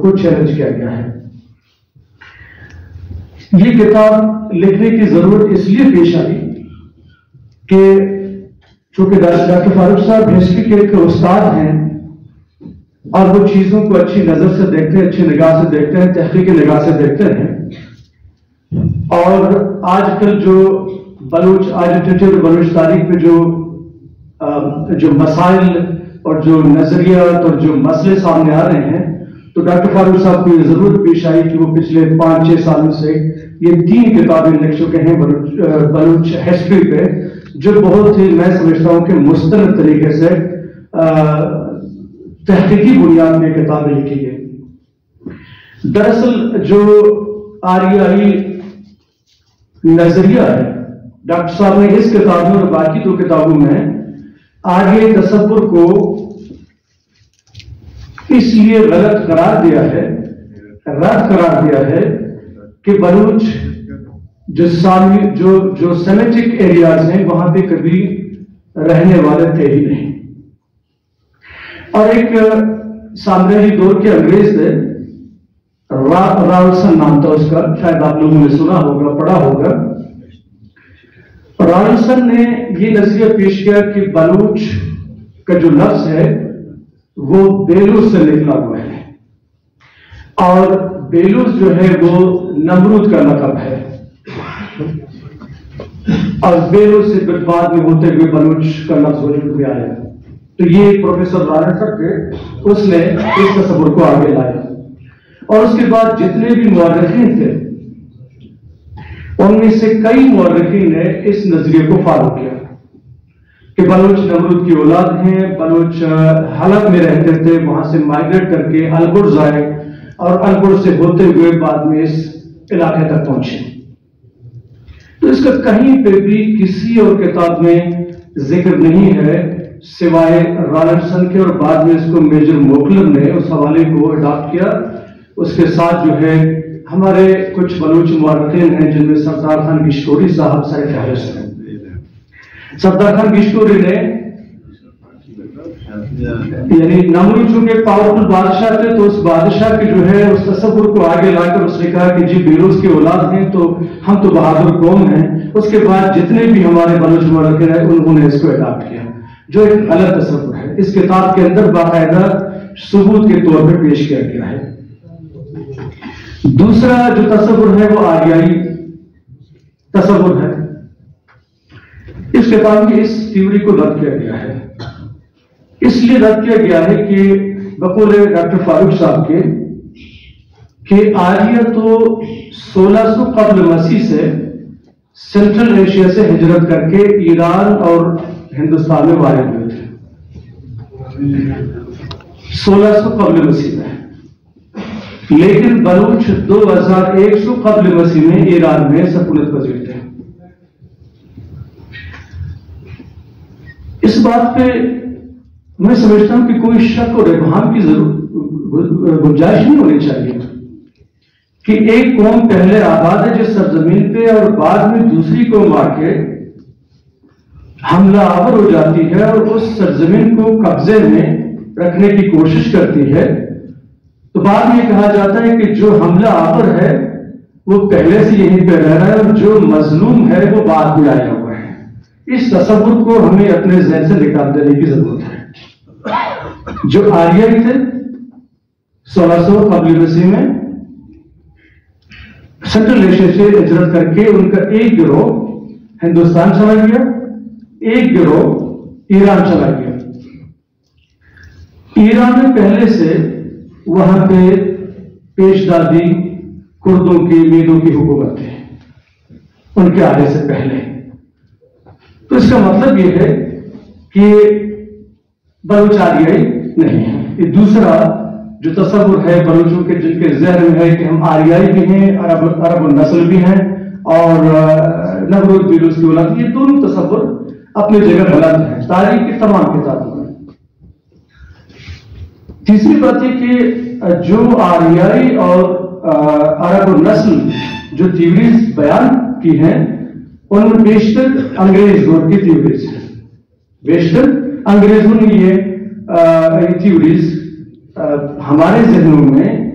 کو چیلنج کیا گیا ہے. یہ کتاب لکھنے کی ضرورت اس لیے پیش آئی کہ چونکہ ڈاکٹر فاروق صاحب ہسٹری کے ایک استاد ہیں اور وہ چیزوں کو اچھی نظر سے دیکھتے ہیں, اچھی نگاہ سے دیکھتے ہیں, تحقیقی نگاہ سے دیکھتے ہیں. اور آج کل جو بلوچ آئیڈینٹی بلوچ تاریخ پہ جو مسائل اور جو نظریات اور جو مسئلے سامنے آ رہے ہیں, تو ڈاکٹر فاروق صاحب کو یہ ضرورت پیش آئی کہ وہ پچھلے 5-6 سالوں سے یہ 3 کتابیں لکھ چکے ہیں بلوچ ہسٹری پہ, جو بہت ہی میں سمجھتا ہوں کہ مستند طریقے سے تحقیقی بنیاد میں کتابیں لکھی گئی. دراصل جو آریائی نظریہ ہے, ڈاکٹر صاحب نے اس کتاب میں اور باقی 2 کتابوں میں آریائی تصور کو اس لیے غلط قرار دیا ہے, رد قرار دیا ہے کہ بلوچ جو سیمیٹک ایریاز ہیں وہاں پہ کبھی رہنے والے تھے ہی نہیں. اور ایک سامراجی دور کے انگریز تھے, رالسن نام تھا اس کا, شاید آپ لوگوں نے سنا ہوگا, پڑھا ہوگا. رالسن نے یہ نظریہ پیش کیا کہ بلوچ کا جو لفظ ہے وہ بیلوس سے نکلا ہوا ہے, اور بیلوس جو ہے وہ نمرود کا لقب ہے, اور بیلوس سے بعد میں ہوتے ہوئے بلوچ کا لفظ وجود میں آیا. تو یہ پروفیسر رالسن تھے, اس نے اس تصور کو آگے لایا. اور اس کے بعد جتنے بھی مورخین تھے ان میں سے کئی مورخین نے اس نظریے کو فالو کیا کہ بلوچ نمرود کی اولاد ہیں, بلوچ حلب میں رہتے تھے, وہاں سے مائگریٹ کر کے البرز آئے اور البرز سے ہوتے ہوئے بعد میں اس علاقے تک پہنچے. تو اس کا کہیں پہ بھی کسی اور کتاب میں ذکر نہیں ہے سوائے رالسن کے, اور بعد میں اس کو میجر موکلم نے اس حوالے کو اڈاپٹ کیا. اس کے ساتھ جو ہے ہمارے کچھ بلوچ مورخین ہیں جن میں سردار خان گشتوری صاحب سر فہرست ہیں. سردار خان گشتوری نے یعنی نمرود چونکہ پاورفل بادشاہ تھے, تو اس بادشاہ کے جو ہے اس تصور کو آگے لا کر اس نے کہا کہ جی بیلوس کی اولاد ہیں تو ہم تو بہادر قوم ہیں. اس کے بعد جتنے بھی ہمارے بلوچ مورخین ہیں انہوں نے اس کو اڈاپٹ کیا, جو ایک غلط تصور ہے. اس کتاب کے اندر باقاعدہ ثبوت کے طور پہ پیش کیا گیا ہے. دوسرا جو تصور ہے وہ آریائی تصور ہے. اس کتاب کی اس تھیوری کو رد کیا گیا ہے. اس لیے رد کیا گیا ہے کہ بقول ڈاکٹر فاروق صاحب کے کہ آریہ تو 1600 قبل مسیح سے سینٹرل ایشیا سے ہجرت کر کے ایران اور ہندوستان میں وارد ہوئے تھے 1600 قبل مسیح میں, لیکن بلوچ 2100 قبل مسیح میں ایران میں سکونت پذیر تھے. اس بات پہ میں سمجھتا ہوں کہ کوئی شک اور ابہام کی گنجائش نہیں ہونی چاہیے کہ ایک قوم پہلے آباد ہے جس سرزمین پہ, اور بعد میں دوسری قوم آ کے حملہ آور ہو جاتی ہے اور اس سرزمین کو قبضے میں رکھنے کی کوشش کرتی ہے. تو بعد میں کہا جاتا ہے کہ جو حملہ آور ہے وہ پہلے سے یہیں پہ رہ رہا ہے اور جو مظلوم ہے وہ بعد میں آیا ہوا ہے. اس تصور کو ہمیں اپنے ذہن سے نکال دینے کی ضرورت ہے. جو آریائی تھے 1600 قبل مسیح میں سینٹرل ایشیا سے ہجرت کر کے ان کا ایک گروہ ہندوستان چلا گیا, ایک گروہ ایران چلا گیا. ایران میں پہلے سے وہاں پہ پیش دادی کردوں کی میدوں کی حکومت ہے ان کے آنے سے پہلے. تو اس کا مطلب یہ ہے کہ بلوچ آریائی نہیں ہے. یہ دوسرا جو تصور ہے بلوچوں کے جن کے ذہن میں ہے کہ ہم آریائی بھی ہیں, عرب النسل بھی ہیں, اور نمرود بیلوس کی اولاد, یہ دونوں تصور اپنی جگہ غلط ہیں تاریخ کی تمام کتابوں میں. تیسری بات یہ کہ جو آریائی اور عرب النسل جو تھیوریز بیان کی ہیں ان میں بیشتر انگریز دور کی تھیوریز ہیں. بیشتر انگریزوں نے یہ تھیوریز ہمارے ذہنوں میں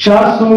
400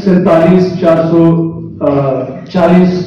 47 440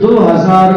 2000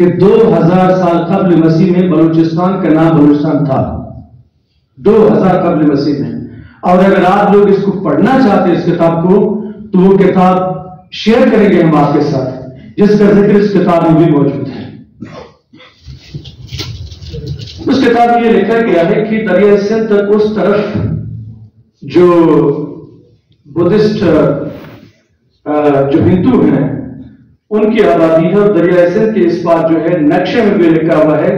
کہ 2000 سال قبل مسیح میں بلوچستان کا نام بلوچستان تھا، 2000 قبل مسیح میں. اور اگر آپ لوگ اس کو پڑھنا چاہتے ہیں اس کتاب کو، تو وہ کتاب شیئر کریں گے ہم آپ کے ساتھ، جس کا ذکر اس کتاب میں بھی موجود ہے. اس کتاب میں یہ لکھا گیا ہے کہ دریائے سندھ تک اس طرف جو بدھسٹ جو ہندو ہیں ان کی آبادی ہے، اور دریائے سندھ کے اس بات جو ہے نقشے میں بھی لکھا ہوا ہے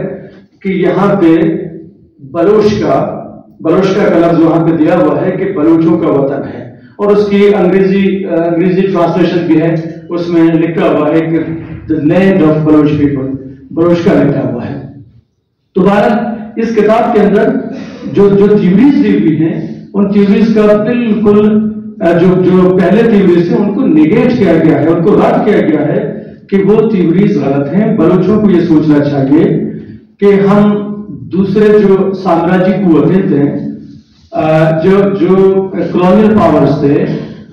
کہ یہاں پہ بلوچ کا لفظ وہاں پہ دیا ہوا ہے کہ بلوچوں کا وطن ہے، اور اس کی انگریزی ٹرانسلیشن بھی ہے، اس میں لکھا ہوا ہے کہ the land of Baloch people، Baloch کا لکھا ہوا ہے. تو بہرحال اس کتاب کے اندر جو تھیوریز دی ہوئی ہیں، ان تھیوریز کا بالکل جو پہلے تھیوریز تھے ان کو نیگیٹ کیا گیا ہے، ان کو رد کیا گیا ہے کہ وہ تھیوریز غلط ہیں. بلوچوں کو یہ سوچنا چاہیے کہ ہم دوسرے جو سامراجی قوتیں تھے، جو کالونیل پاورز تھے،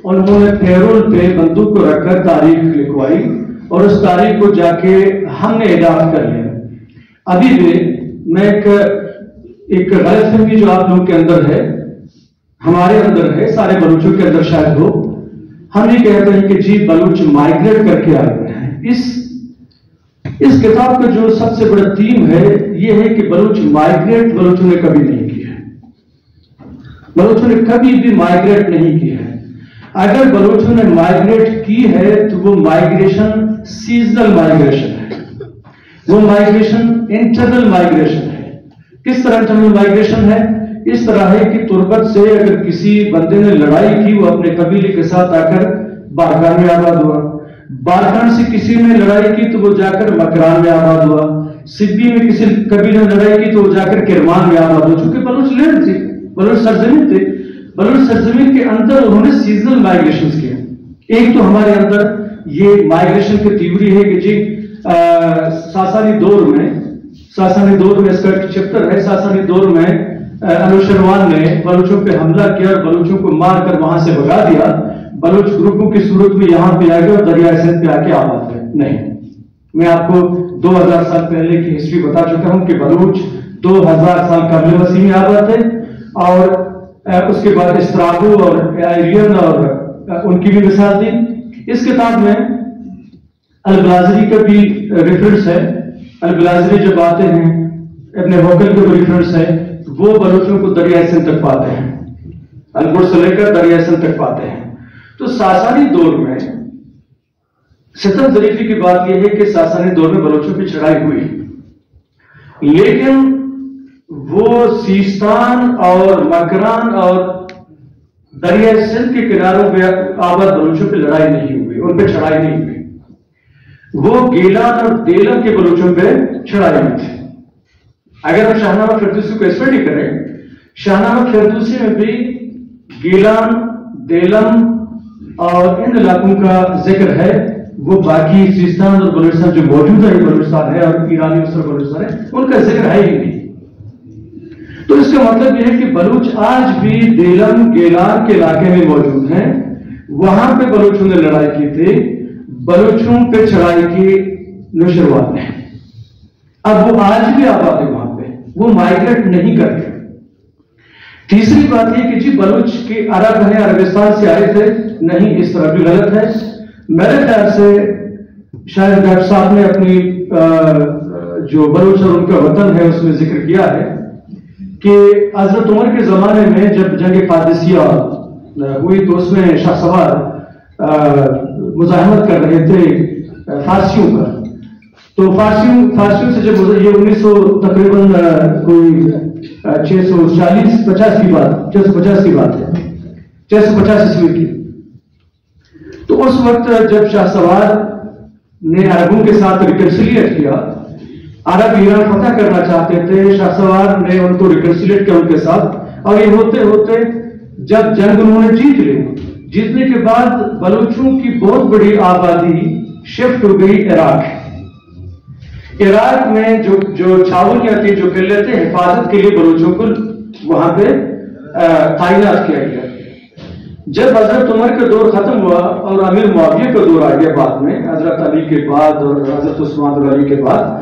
انہوں نے پیرول پہ بندوق کو رکھ کر تاریخ لکھوائی، اور اس تاریخ کو جا کے ہم نے اضافہ کر لیا. ابھی بھی میں ایک غلط فہمی جو آپ لوگوں کے اندر ہے، ہمارے اندر ہے، سارے بلوچوں کے اندر شاید ہو، ہم یہ کہتے ہیں کہ جی بلوچ مائگریٹ کر کے آ گئے ہیں. اس کتاب کا جو سب سے بڑا تھیم ہے یہ ہے کہ بلوچ مائگریٹ بلوچوں نے کبھی نہیں کیا ہے، بلوچوں نے کبھی بھی مائگریٹ نہیں کیا ہے. اگر بلوچوں نے مائگریٹ کی ہے تو وہ مائگریشن سیزنل مائگریشن ہے، وہ مائگریشن انٹرنل مائگریشن ہے. کس طرح انٹرنل مائگریشن ہے؟ اس طرح ہے کہ تربت سے اگر کسی بندے نے لڑائی کی، وہ اپنے قبیلے کے ساتھ آ کر بارکان میں آباد ہوا، بارکان سے کسی نے لڑائی کی تو وہ جا کر مکران میں آباد ہوا، سبی میں کسی قبیلے نے لڑائی کی تو وہ جا کر کرمان میں آباد ہوا. چونکہ بلوچ لینڈ تھی، بلوچ سرزمین تھے، بلوچ سرزمین کے اندر انہوں نے سیزنل مائگریشن کیا. ایک تو ہمارے اندر یہ مائگریشن کی تھیوری ہے کہ جی ساسانی دور میں اس کا چیپٹر ہے، ساسانی دور میں انوشروان نے بلوچوں پہ حملہ کیا اور بلوچوں کو مار کر وہاں سے بھگا دیا. بلوچ گروپوں کی صورت میں یہاں پہ آ گئے اور دریائے سندھ پہ آ کے آباد ہے. نہیں، میں آپ کو 2000 سال پہلے کی ہسٹری بتا چکا ہوں کہ بلوچ 2000 سال قبل مسیح میں آباد تھے، اور اس کے بعد استرابو اور ایرین اور ان کی بھی مثال دی. اس کتاب میں البلازری کا بھی ریفرنس ہے. البلازری جب آتے ہیں، ابن ہوکل کا بھی ریفرنس ہے، وہ بلوچوں کو دریائے سندھ تک پاتے ہیں، البر سے لے کر دریائے سندھ تک پاتے ہیں. تو ساسانی دور میں ستم ظریفی کی بات یہ ہے کہ ساسانی دور میں بلوچوں کی چڑھائی ہوئی، لیکن وہ سیستان اور مکران اور دریائے سندھ کے کناروں پہ آباد بلوچوں پہ لڑائی نہیں ہوئی، ان پہ چڑھائی نہیں ہوئی. وہ گیلان اور دیلم کے بلوچوں پہ چڑھائی ہوئی تھی. اگر ہم شاہنامہ فردوسی کو اسٹڈی کریں، شاہنامہ فردوسی میں بھی گیلان، دیلم اور ان علاقوں کا ذکر ہے. وہ باقی سیستان اور بلوچستان جو موجود ہے، بلوچستان ہے اور ایرانی مصر بلوچستان ہے، ان کا ذکر ہے ہی نہیں. تو اس کا مطلب یہ ہے کہ بلوچ آج بھی دیلم گیلان کے علاقے میں موجود ہیں. وہاں پہ بلوچوں نے لڑائی کی تھی، بلوچوں پہ چڑھائی کی نوشروان نے. اب وہ آج بھی آباد ہے وہاں پہ، وہ مائگریٹ نہیں کرتے. تیسری بات یہ کہ جی بلوچ کے عرب ہیں، عربستان سے آئے تھے، نہیں، اس طرح بھی غلط ہے. میرے خیال سے شاید ڈاکٹر صاحب نے اپنی جو بلوچ اور ان کا وطن ہے اس میں ذکر کیا ہے کہ حضرت عمر کے زمانے میں جب جنگ قادسیہ ہوئی تو اس میں شاہ سوار مزاحمت کر رہے تھے فارسیوں پر. تو فارسیوں سے جب یہ 1900 تقریباً کوئی 650 کی بات ہے، 650 عیسوی کی. تو اس وقت جب شاہ سوار نے عربوں کے ساتھ ریکنسیلیٹ کیا، عرب ایران فتح کرنا چاہتے تھے، شاہ سوار نے ان کو ریکنسیلیٹ کیا ان کے ساتھ، اور یہ ہوتے ہوتے جب جنگ انہوں نے جیت لی، جیتنے کے بعد بلوچوں کی بہت بڑی آبادی شفٹ ہو گئی عراق میں. جو چھاونیاں تھی، جو قلعے تھے، حفاظت کے لیے بلوچوں کو وہاں پہ تعینات کیا گیا. جب حضرت عمر کا دور ختم ہوا اور امیر معاویہ کا دور آ گیا بعد میں، حضرت علی کے بعد اور حضرت عثمان علی کے بعد،